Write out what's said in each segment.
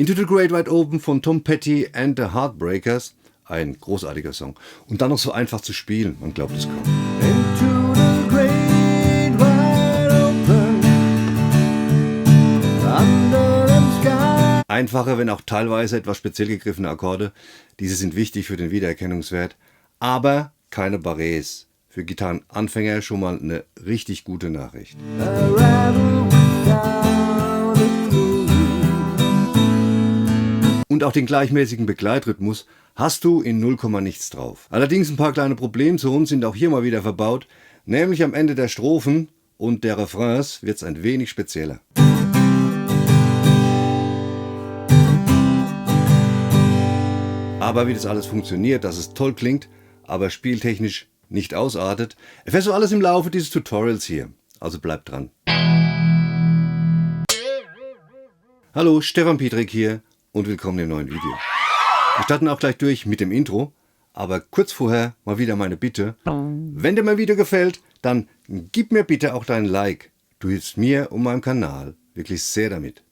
Into the Great Wide Open von Tom Petty and the Heartbreakers. Ein großartiger Song. Und dann noch so einfach zu spielen, man glaubt es kaum. Into the great wide open, under the sky. Einfache, wenn auch teilweise etwas speziell gegriffene Akkorde. Diese sind wichtig für den Wiedererkennungswert. Aber keine Barrés. Für Gitarrenanfänger schon mal eine richtig gute Nachricht. A rebel without a clue. Und auch den gleichmäßigen Begleitrhythmus hast du in 0, nichts drauf. Allerdings ein paar kleine Problemzonen sind auch hier mal wieder verbaut, nämlich am Ende der Strophen und der Refrains wird es ein wenig spezieller. Aber wie das alles funktioniert, dass es toll klingt, aber spieltechnisch nicht ausartet, erfährst du alles im Laufe dieses Tutorials hier. Also bleib dran. Hallo, Stefan Pietrek hier und willkommen im neuen Video. Wir starten auch gleich durch mit dem Intro, aber kurz vorher mal wieder meine Bitte. Wenn dir mein Video gefällt, dann gib mir bitte auch deinen Like. Du hilfst mir und meinem Kanal wirklich sehr damit.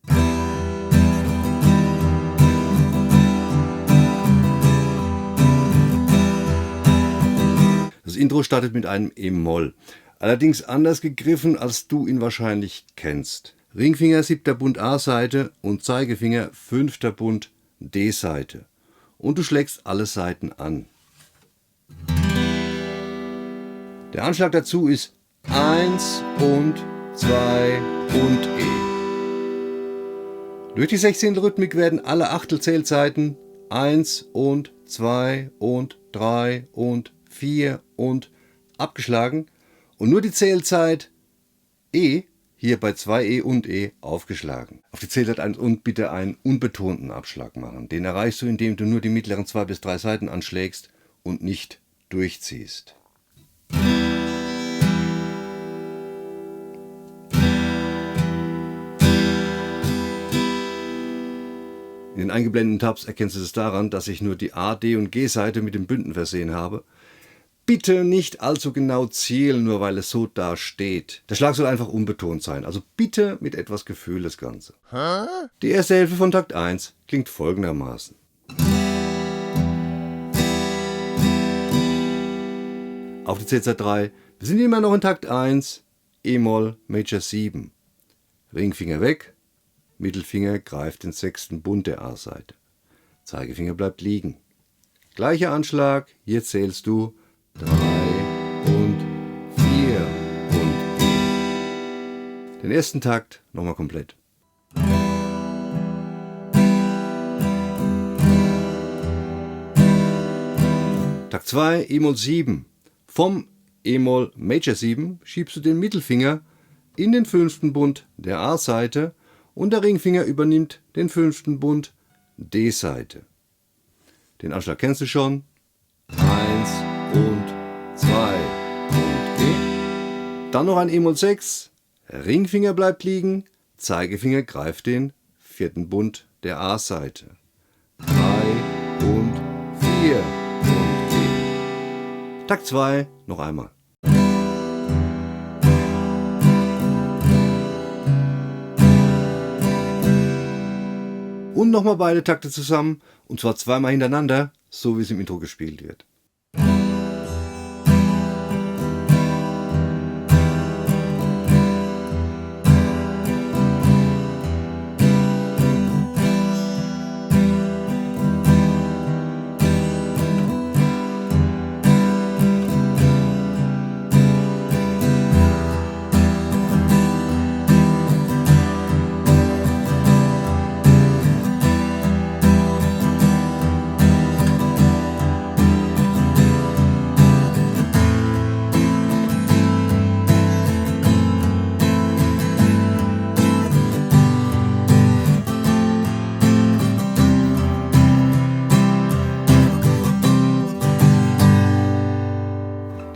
Das Intro startet mit einem E-Moll, allerdings anders gegriffen, als du ihn wahrscheinlich kennst. Ringfinger 7. Bund A-Seite und Zeigefinger 5. Bund D-Seite. Und du schlägst alle Saiten an. Der Anschlag dazu ist 1 und 2 und E. Durch die 16. Rhythmik werden alle Achtelzählzeiten 1 und 2 und 3 und 4 und abgeschlagen und nur die Zählzeit E hier bei 2E und E aufgeschlagen. Auf die Zählzeit 1 und bitte einen unbetonten Abschlag machen. Den erreichst du, indem du nur die mittleren 2 bis 3 Saiten anschlägst und nicht durchziehst. In den eingeblendeten Tabs erkennst du es daran, dass ich nur die A, D und G-Seite mit den Bünden versehen habe. Bitte nicht allzu genau zielen, nur weil es so da steht. Der Schlag soll einfach unbetont sein, also bitte mit etwas Gefühl das Ganze. Die erste Hälfte von Takt 1 klingt folgendermaßen. Auf die Zählzeit 3, wir sind immer noch in Takt 1, E-Moll, Major 7. Ringfinger weg, Mittelfinger greift den 6. Bund der A-Seite. Zeigefinger bleibt liegen. Gleicher Anschlag, hier zählst du 3 und 4 und E. Den ersten Takt nochmal komplett. Takt 2, E-Moll 7. Vom E-Moll Major 7 schiebst du den Mittelfinger in den 5. Bund der A-Seite und der Ringfinger übernimmt den 5. Bund D-Seite. Den Anschlag kennst du schon. 1 und 2 und E. Dann noch ein E-Moll 6. Ringfinger bleibt liegen. Zeigefinger greift den 4. Bund der A-Seite. 3 und 4 und E. Takt 2 noch einmal. Und nochmal beide Takte zusammen, und zwar zweimal hintereinander, so wie es im Intro gespielt wird.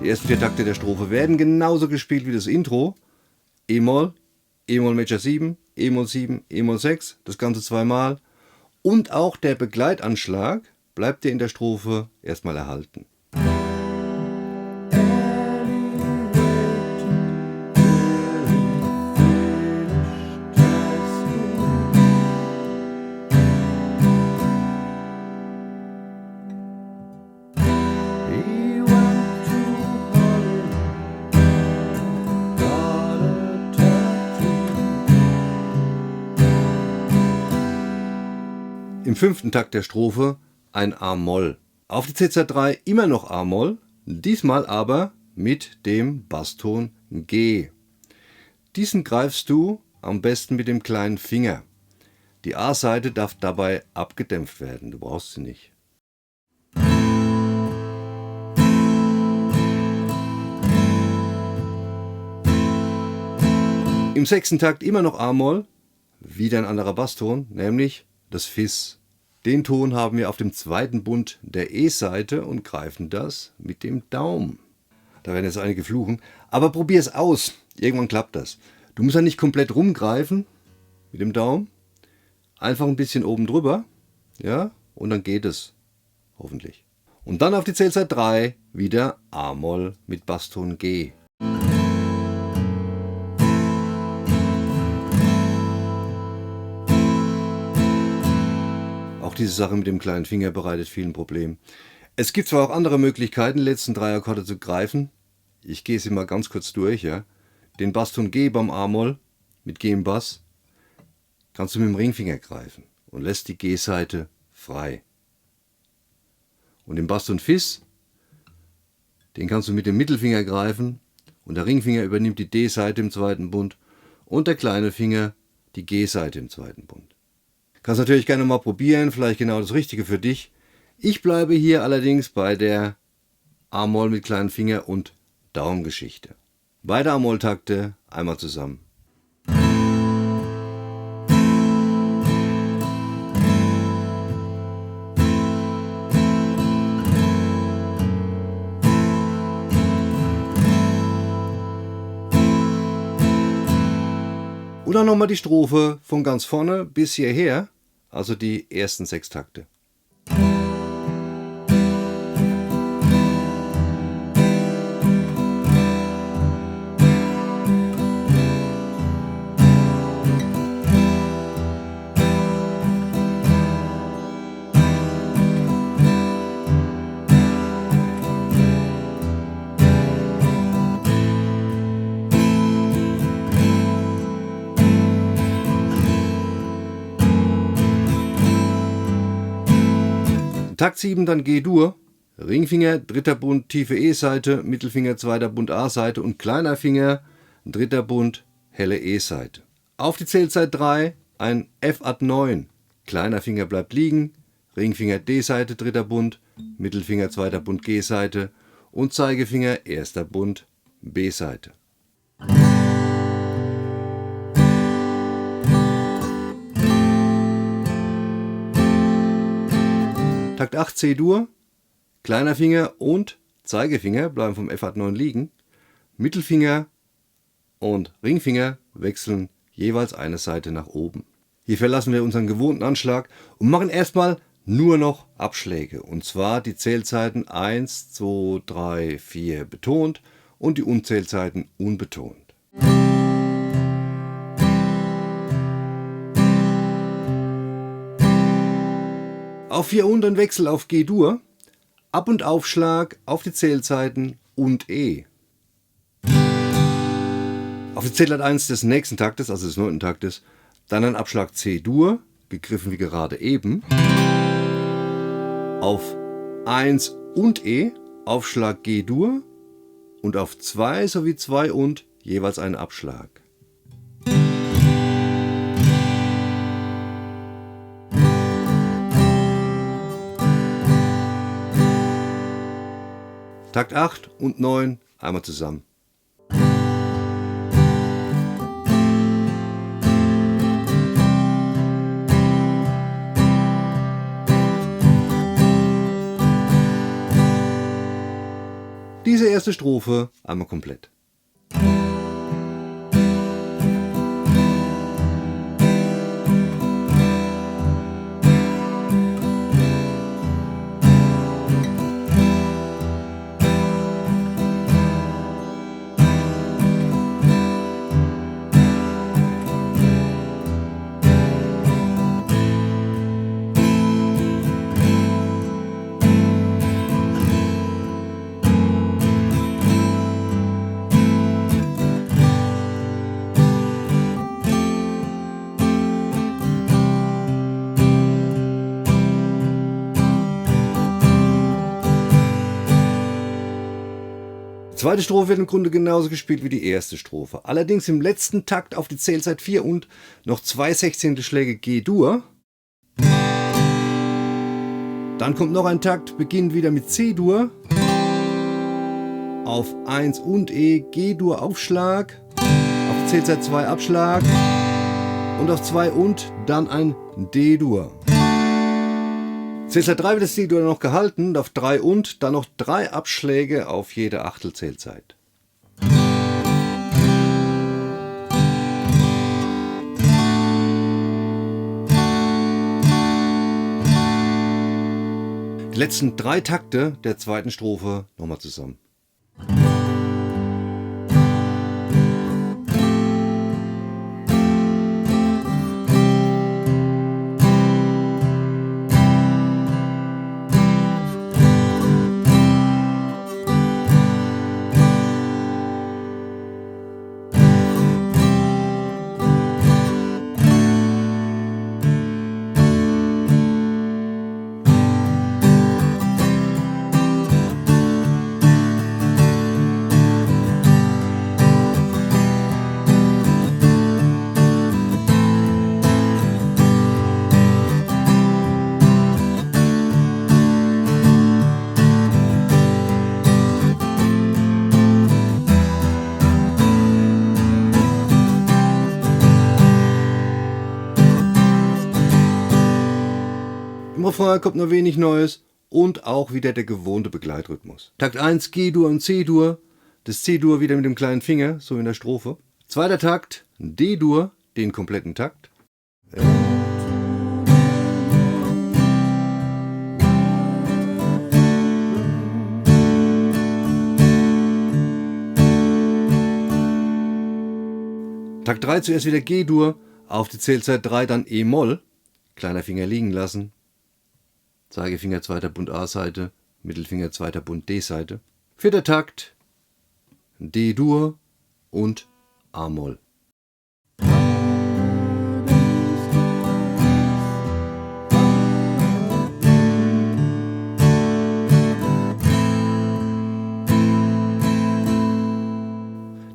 Die ersten 4 Takte der Strophe werden genauso gespielt wie das Intro. E-Moll, E-Moll Major 7, E-Moll 7, E-Moll 6, das Ganze zweimal. Und auch der Begleitanschlag bleibt dir in der Strophe erstmal erhalten. Im 5. Takt der Strophe ein A-Moll. Auf die Cäsar 3 immer noch A-Moll, diesmal aber mit dem Basston G. Diesen greifst du am besten mit dem kleinen Finger. Die A-Saite darf dabei abgedämpft werden, du brauchst sie nicht. Im 6. Takt immer noch A-Moll, wieder ein anderer Basston, nämlich das Fis. Den Ton haben wir auf dem 2. Bund der E-Saite und greifen das mit dem Daumen. Da werden jetzt einige fluchen, aber probier es aus. Irgendwann klappt das. Du musst ja nicht komplett rumgreifen mit dem Daumen. Einfach ein bisschen oben drüber, ja, und dann geht es. Hoffentlich. Und dann auf die Cäsar 3 wieder A-Moll mit Basston G. Auch diese Sache mit dem kleinen Finger bereitet vielen Probleme. Es gibt zwar auch andere Möglichkeiten, die letzten 3 Akkorde zu greifen. Ich gehe sie mal ganz kurz durch. Ja. Den Basston G beim A-Moll mit G im Bass kannst du mit dem Ringfinger greifen und lässt die G-Saite frei. Und den Basston Fis, den kannst du mit dem Mittelfinger greifen und der Ringfinger übernimmt die D-Saite im 2. Bund und der kleine Finger die G-Saite im 2. Bund. Kannst natürlich gerne mal probieren, vielleicht genau das Richtige für dich. Ich bleibe hier allerdings bei der A-Moll mit kleinen Finger und Daumengeschichte. Beide A-Moll-Takte einmal zusammen. Und dann nochmal die Strophe von ganz vorne bis hierher, also die ersten 6 Takte. Takt 7 dann G-Dur, Ringfinger, 3. Bund, tiefe E-Saite, Mittelfinger, 2. Bund A-Seite und kleiner Finger, 3. Bund, helle E-Saite. Auf die Cäsar 3 ein F-Ad9, kleiner Finger bleibt liegen, Ringfinger D-Seite, 3. Bund, Mittelfinger, 2. Bund G-Seite und Zeigefinger, 1. Bund B-Seite. Takt 8 C-Dur, kleiner Finger und Zeigefinger bleiben vom F-Ad9 liegen, Mittelfinger und Ringfinger wechseln jeweils eine Seite nach oben. Hier verlassen wir unseren gewohnten Anschlag und machen erstmal nur noch Abschläge, und zwar die Zählzeiten 1, 2, 3, 4 betont und die Unzählzeiten unbetont. Auf 4 und ein Wechsel auf G-Dur, Ab- und Aufschlag auf die Zählzeiten und E. Auf die Zählart 1 des nächsten Taktes, also des 9. Taktes, dann ein Abschlag C-Dur, gegriffen wie gerade eben. Auf 1 und E, Aufschlag G-Dur und auf 2 sowie 2 und jeweils einen Abschlag. Takt 8 und 9 einmal zusammen. Diese erste Strophe einmal komplett. Zweite Strophe wird im Grunde genauso gespielt wie die erste Strophe. Allerdings im letzten Takt auf die Zählzeit 4 und noch 2 Sechzehntelschläge G-Dur. Dann kommt noch ein Takt, beginnt wieder mit C-Dur. Auf 1 und E, G-Dur Aufschlag. Auf Zählzeit 2 Abschlag. Und auf 2 und dann ein D-Dur. Zählzeit 3 wird das C-Dur noch gehalten und auf 3 und dann noch 3 Abschläge auf jede Achtelzählzeit. Die letzten 3 Takte der zweiten Strophe nochmal zusammen. Im Refrain kommt nur wenig Neues und auch wieder der gewohnte Begleitrhythmus. Takt 1 G-Dur und C-Dur, das C-Dur wieder mit dem kleinen Finger, so in der Strophe. Zweiter Takt D-Dur, den kompletten Takt. Takt 3 zuerst wieder G-Dur, auf die Zählzeit 3 dann E-Moll, kleiner Finger liegen lassen. Zeigefinger zweiter Bund A-Seite, Mittelfinger zweiter Bund D-Seite. Vierter Takt D-Dur und A-Moll.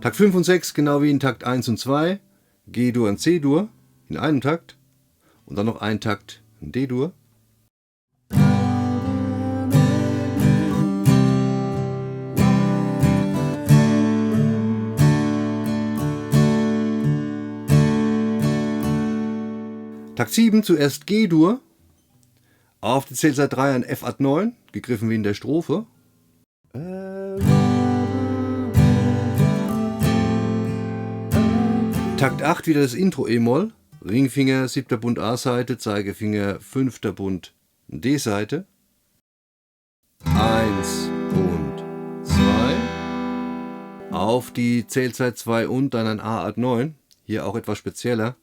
Takt 5 und 6, genau wie in Takt 1 und 2, G-Dur und C-Dur in einem Takt und dann noch ein Takt D-Dur. Takt 7 zuerst G-Dur, auf die Zählzeit 3 ein F-Ad9, gegriffen wie in der Strophe. Takt 8 wieder das Intro E-Moll, Ringfinger 7. Bund A-Seite, Zeigefinger 5. Bund D-Seite. 1 und 2, auf die Zählzeit 2 und dann ein A-Ad9, hier auch etwas spezieller.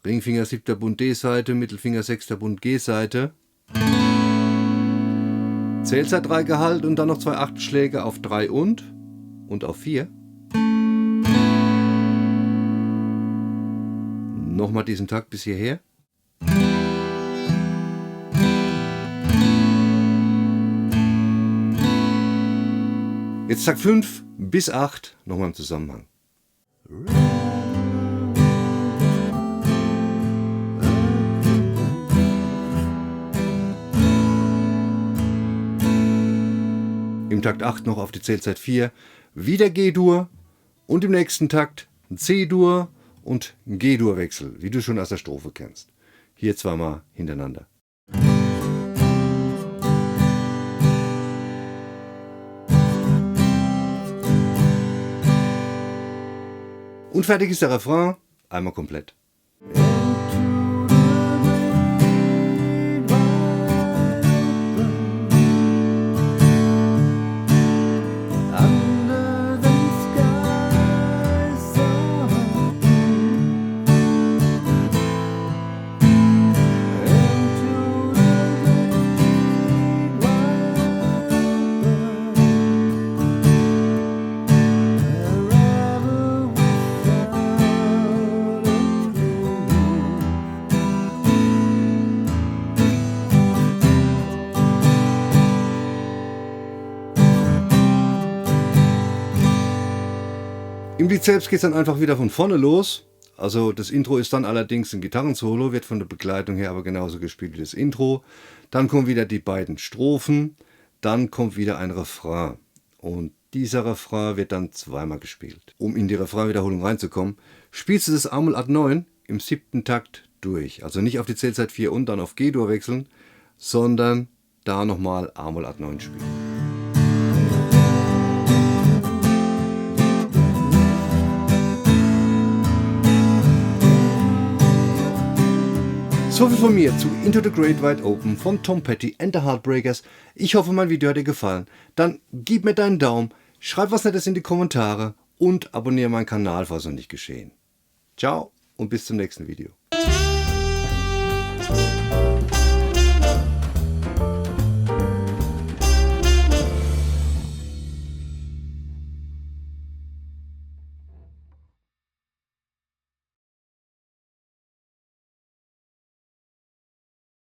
Ringfinger 7. Bund D-Seite, Mittelfinger 6. Bund G-Seite. Zählzeit 3 gehalten und dann noch 2 Achtelschläge auf 3 und auf 4. Nochmal diesen Takt bis hierher. Jetzt Takt 5 bis 8, nochmal im Zusammenhang. Im Takt 8 noch auf die Zählzeit 4, wieder G-Dur und im nächsten Takt C-Dur und G-Dur-Wechsel, wie du schon aus der Strophe kennst. Hier zweimal hintereinander. Und fertig ist der Refrain, einmal komplett. Lied selbst geht dann einfach wieder von vorne los. Also das Intro ist dann allerdings ein Gitarrensolo, wird von der Begleitung her aber genauso gespielt wie das Intro. Dann kommen wieder die beiden Strophen, dann kommt wieder ein Refrain. Und dieser Refrain wird dann zweimal gespielt. Um in die Refrainwiederholung reinzukommen, spielst du das A-Moll Ad 9 im 7. Takt durch. Also nicht auf die Zählzeit 4 und dann auf G-Dur wechseln, sondern da nochmal A-Moll Ad 9 spielen. Soviel von mir zu Into the Great Wide Open von Tom Petty and the Heartbreakers. Ich hoffe, mein Video hat dir gefallen. Dann gib mir deinen Daumen, schreib was Nettes in die Kommentare und abonniere meinen Kanal, falls noch nicht geschehen. Ciao und bis zum nächsten Video.